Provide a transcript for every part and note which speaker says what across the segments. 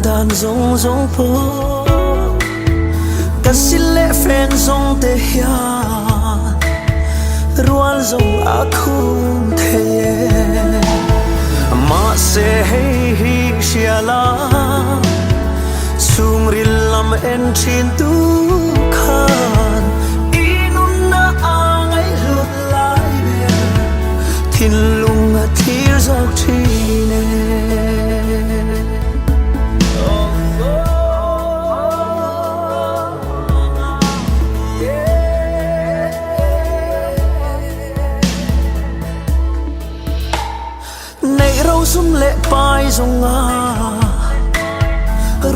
Speaker 1: đàn rong rong po cắt xin lệ phen rong te hia rual rong a khum the ma se hey hi shiala chung rilam en chin tu khan inun na angai lut lai be thin lung a thir zok chine sum lệ pai zong a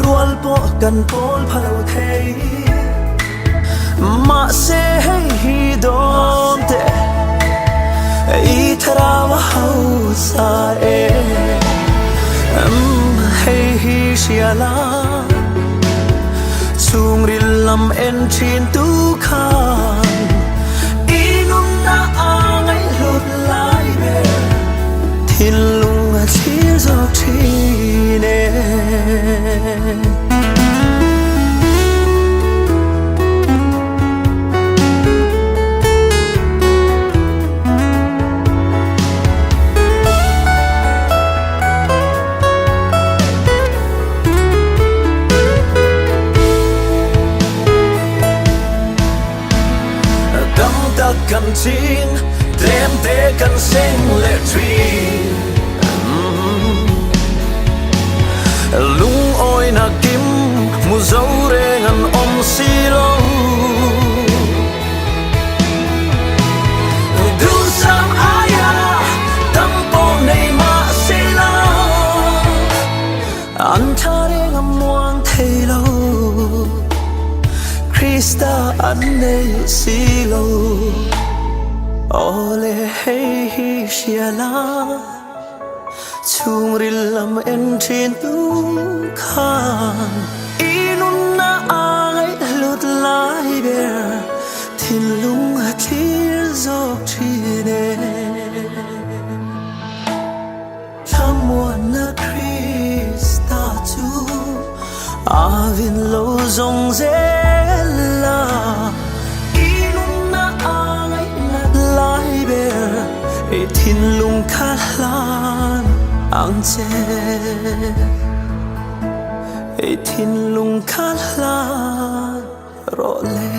Speaker 1: rual po kan pol phalo thei ma se hey hi dom te I thara wa hau sa e hey hi shiala chung rilam en chin tu khan inum na angai lut lai be thin lung a thir zok chine dam ta kan ching dem te kan sing le tree lung oi na kim mu zo reng an om si lo du sam aya tam po nei ma si lo an tha reng am muang thei lo Krista an nei si lo ole hey hi shiala chung rilam en chin tu khan inun na ai lut lai be thin lung a thir zok chine someone na Krista chu avin lo zong zela inun na ai lut lai be thin lung kha lan ang che thin lung kha la ro le